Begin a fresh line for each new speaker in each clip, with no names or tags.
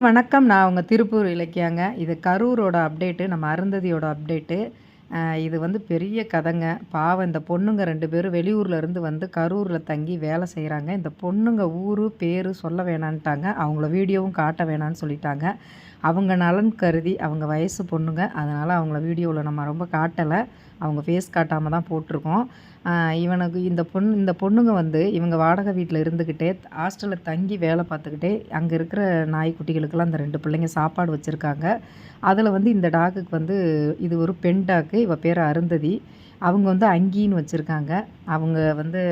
வணக்கம். நான் உங்க திருப்பூர் இலக்கியாங்க. இது கரூரோட அப்டேட்டு. நம்ம அருந்ததியோட அப்டேட்டு. இது வந்து பெரிய கதைங்க. பாவம் இந்த பொண்ணுங்க 2 பேரும் வெளியூர்ல இருந்து வந்து கரூர்ல தங்கி வேலை செய்றாங்க. இந்த பொண்ணுங்க ஊரு, பேரு சொல்ல வேணான்ட்டாங்க. அவங்கள வீடியோவும் காட்ட வேணான்னு சொல்லிட்டாங்க. அவங்க நலன் கருதி அவங்க வயசு பொண்ணுங்க. அதனால அவங்கள வீடியோல நம்ம ரொம்ப காட்டல. அவங்க ஃபேஸ் காட்டாம தான் போட்டிருக்கோம். இவனுக்கு இந்த பொண்ணுங்க வந்து இவங்க வாடகை வீட்ல இருந்துக்கிட்டே ஹாஸ்டல்ல தங்கி வேலை பார்த்துக்கிட்டே அங்க இருக்கிற நாய்க்குட்டிகளுக்கெல்லாம் அந்த 2 பிள்ளைங்க சாப்பாடு வச்சிருக்காங்க. அதில வந்து இந்த டாக்குக்கு வந்து இது ஒரு பெண் டாக்கு. இவ பேரு அருந்ததி. அவங்க வந்து அங்கீன்னு வச்சிருக்காங்க. அவங்க வந்து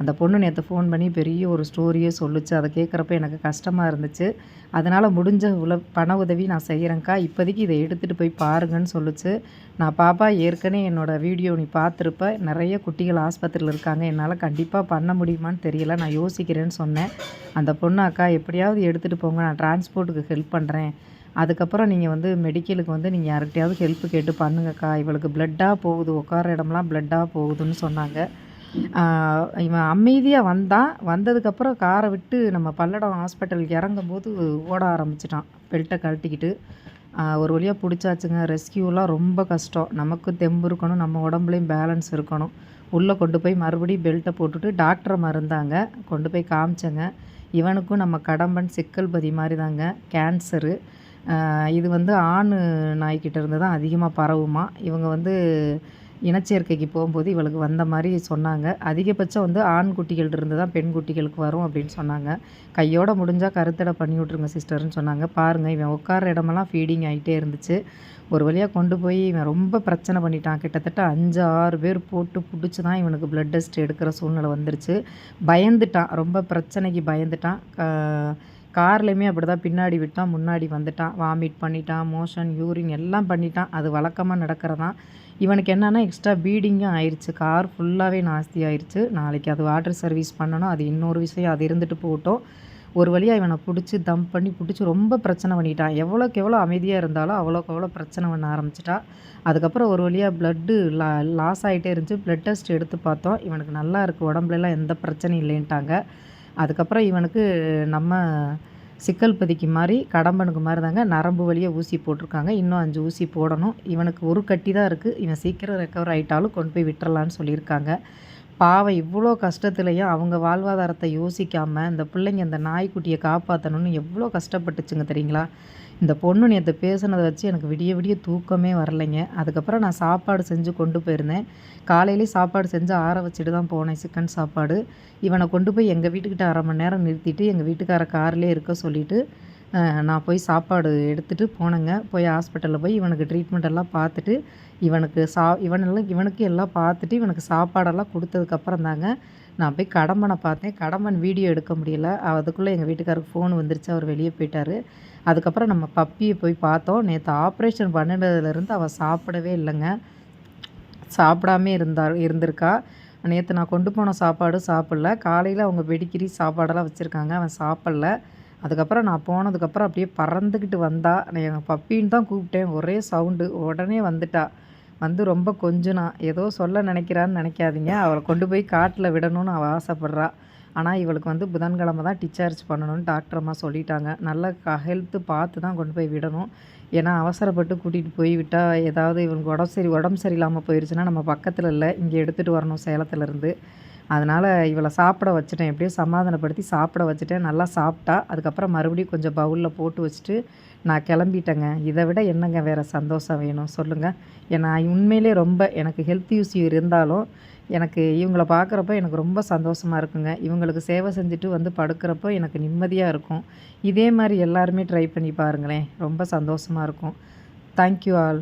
அந்த பொண்ணு நேத்து ஃபோன் பண்ணி பெரிய ஒரு ஸ்டோரியே சொல்லுச்சு. அத கேட்குறப்ப எனக்கு கஷ்டமா இருந்துச்சு. அதனால முடிஞ்ச பண உதவி நான் செய்றேன்க்கா. இப்போதைக்கு இத எடுத்துட்டு போய் பாருங்கன்னு சொல்லுச்சு. நான் பாப்பா ஏற்கனவே என்னோட வீடியோ நீ பார்த்துருப்ப. நெறைய குட்டிகள் ஆஸ்பத்திரியில இருக்காங்க. என்னால கண்டிப்பா பண்ண முடியுமான்னு தெரியல. நான் யோசிக்கிறேன்னு சொன்னேன். அந்த பொண்ணு அக்கா எப்படியாவது எடுத்துட்டு போங்க. நான் டிரான்ஸ்போர்ட்டுக்கு ஹெல்ப் பண்றேன். அதுக்கப்புறம் நீங்க வந்து மெடிக்கலுக்கு வந்து நீங்க யார்கிட்டயாவது ஹெல்ப் கேட்டு பண்ணுங்கக்கா. இவளுக்கு பிளட்டா போகுது. உட்கார்ற இடம்லாம் பிளட்டா போகுதுன்னு சொன்னாங்க. ஆ இவன் அமைதியா வந்தான். வந்ததுக்கப்புறம் கார விட்டு நம்ம பல்லடம் ஹாஸ்பிட்டல் இறங்கும்போது ஓட ஆரம்பிச்சுட்டான். பெல்ட்ட கழட்டிக்கிட்டு. ஒரு வழியா புடிச்சாச்சுங்க. ரெஸ்க்யூலாம் ரொம்ப கஷ்டம். நமக்கு தெம்பு இருக்கணும். நம்ம உடம்புலயும் பேலன்ஸ் இருக்கணும். உள்ள கொண்டு போய் மறுபடியும் பெல்ட்ட போட்டுட்டு டாக்டர மருந்தாங்க. கொண்டு போய் காமிச்சேங்க. இவனுக்கும் நம்ம கடம்பன் சிக்கல்பதி மாரி தாங்க. கேன்சரு. இது வந்து ஆண் நாய்க்கிட்ட இருந்து தான் அதிகமா பரவுமாம். இவங்க வந்து இனச்சேர்க்கைக்கு போம்போது இவளுக்கு வந்த மாரி சொன்னாங்க. அதிகபட்சம் வந்து ஆண் குட்டிகள் இருந்து தான் பெண் குட்டிகளுக்கு வரும் அப்படின்னு சொன்னாங்க. கையோட முடிஞ்சா கருத்தடை பண்ணி விட்டுருங்க சிஸ்டர்ன்னு சொன்னாங்க. பாருங்க இவன் உட்கார்ற இடமெல்லாம் ஃபீடிங் ஆயிட்டே இருந்துச்சு. ஒரு வழியா கொண்டு போய் இவன் ரொம்ப பிரச்சனை பண்ணிட்டான். கிட்டத்தட்ட 5, 6 பேர் போட்டு புடிச்சு தான் இவனுக்கு பிளட் டெஸ்ட் எடுக்கிற சூழ்நிலை வந்துருச்சு. பயந்துட்டான். ரொம்ப பிரச்சனைக்கு பயந்துட்டான். கார்லயுமே அப்படிதான் பின்னாடி விட்டான், முன்னாடி வந்துட்டான். வாமிட் பண்ணிட்டான், மோஷன், யூரின் எல்லாம் பண்ணிட்டான். அது வழக்கமா நடக்கிறதான். இவனுக்கு என்னன்னா எக்ஸ்ட்ரா ப்ளீடிங்கும் ஆயிருச்சு. கார் ஃபுல்லாவே நாஸ்தி ஆயிருச்சு. நாளைக்கு அது வாட்டர் சர்வீஸ் பண்ணணும். அது இன்னொரு விஷயம். அது இருந்துட்டு போகட்டும். ஒரு வழியா இவன புடிச்சு தம்ப் பண்ணி புடிச்சு ரொம்ப பிரச்சனை பண்ணிட்டான். எவ்வளோக்கு எவ்வளோ அமைதியா இருந்தாலோ அவ்வளோக்கு அவ்வளோ பிரச்சனை பண்ண ஆரம்பிச்சுட்டா. அதுக்கப்புறம் ஒரு வழியா பிளட்டு லாஸ் ஆயிட்டே இருந்துச்சு. பிளட் டெஸ்ட் எடுத்து பார்த்தோம். இவனுக்கு நல்லா இருக்கு. உடம்புலலாம் எந்த பிரச்சனையும் இல்லைன்ட்டாங்க. அதுக்கப்புறம் இவனுக்கு நம்ம சிக்கல்பதிக்கு மாரி, கடம்பனுக்கு மாரி தாங்க நரம்பு வழியா ஊசி போட்டிருக்காங்க. இன்னும் 5 ஊசி போடணும். இவனுக்கு ஒரு கட்டி தான் இருக்கு. இவன் சீக்கிரம் ரெக்கவர் ஆயிட்டாலும் கொண்டு போய் விட்டுறலான்னு சொல்லியிருக்காங்க. பாவம் இவ்ளோ கஷ்டத்துலயும் அவங்க வாழ்வாதாரத்த யோசிக்காம, இந்த பிள்ளைங்க இந்த நாய்க்குட்டிய காப்பாத்தணும்னு எவ்ளோ கஷ்டப்பட்டுச்சுங்க தெரியுங்களா? இந்த பொண்ணு நேத்து பேசுனத வச்சு எனக்கு விடிய விடிய தூக்கமே வரலைங்க. அதுக்கப்புறம் நான் சாப்பாடு செஞ்சு கொண்டு போயிருந்தேன். காலையிலேயே சாப்பாடு செஞ்சு ஆற வச்சுட்டு தான் போனேன் சிக்கன் சாப்பாடு. இவன கொண்டு போய் எங்க வீட்டுக்கிட்ட 1/2 மணி நேரம் நிறுத்திட்டு, எங்க வீட்டுக்கார கார்லயே இருக்க சொல்லிட்டு, நான் போய் சாப்பாடு எடுத்துட்டு போனேங்க. போய் ஹாஸ்பிட்டல்ல போய் இவனுக்கு ட்ரீட்மெண்ட் எல்லாம் பார்த்துட்டு, இவனுக்கு இவனுக்கு எல்லாம் பார்த்துட்டு, இவனுக்கு சாப்பாடெல்லாம் குடுத்ததுக்கப்புறம் தாங்க, நான் போய் கடம்பன பார்த்தேன். கடம்பன் வீடியோ எடுக்க முடியல. அதுக்குள்ள எங்க வீட்டுக்காரருக்கு ஃபோன் வந்துருச்சு. அவர் வெளிய போயிட்டாரு. அதுக்கப்புறம் நம்ம பப்பிய போய் பார்த்தோம். நேத்து ஆப்ரேஷன் பண்ணுனதுலேருந்து அவ சாப்பிடவே இல்லங்க. சாப்பிடாமயே இருந்திருக்கா. நேத்து நான் கொண்டு போன சாப்பாடு சாப்பிடல. காலையில அவங்க பெடிகிரி சாப்பாடெல்லாம் வச்சிருக்காங்க. அவன் சாப்பிடல. அதுக்கப்புறம் நான் போனதுக்கப்புறம் அப்படியே பறந்துக்கிட்டு வந்தா. நான் எங்க பப்பின்னு தான் கூப்பிட்டேன். ஒரே சவுண்டு. உடனே வந்துட்டா. வந்து ரொம்ப கொஞ்சுனா. ஏதோ சொல்ல நினைக்கிறான்னு நினைக்காதீங்க. அவள கொண்டு போய் காட்டுல விடணும்னு அவ ஆசைப்படுறா. ஆனா, இவளுக்கு வந்து புதன்கிழமை தான் டிஸ்சார்ஜ் பண்ணணும்னு டாக்டர் அம்மா சொல்லிட்டாங்க. நல்ல ஹெல்த்து பார்த்து தான் கொண்டு போய் விடணும். ஏன்னா, அவசரப்பட்டு கூட்டிட்டு போய் விட்டா, ஏதாவது இவனுக்கு உடம்பு சரியில்லாம போயிருச்சுன்னா, நம்ம பக்கத்துல இல்ல. இங்க எடுத்துட்டு வரணும் சேலத்துலேருந்து. அதனால இவள சாப்பிட வச்சுட்டேன். எப்படியோ சமாதானப்படுத்தி சாப்பிட வச்சுட்டேன். நல்லா சாப்பிட்டா. அதுக்கப்புறம் மறுபடியும் கொஞ்சம் பவுல்ல போட்டு வச்சுட்டு, நான் கிளம்பிட்டேங்க. இத விட என்னங்க வேற சந்தோஷம் வேணும் சொல்லுங்க? ஏன்னா உண்மையிலே ரொம்ப எனக்கு ஹெல்த் இஷ்யூ இருந்தாலும், எனக்கு இவங்கள பார்க்குறப்ப எனக்கு ரொம்ப சந்தோஷமா இருக்குங்க. இவங்களுக்கு சேவை செஞ்சுட்டு வந்து படுக்கிறப்போ எனக்கு நிம்மதியா இருக்கும். இதே மாரி எல்லாருமே ட்ரை பண்ணி பாருங்களேன். ரொம்ப சந்தோஷமா இருக்கும். Thank you all.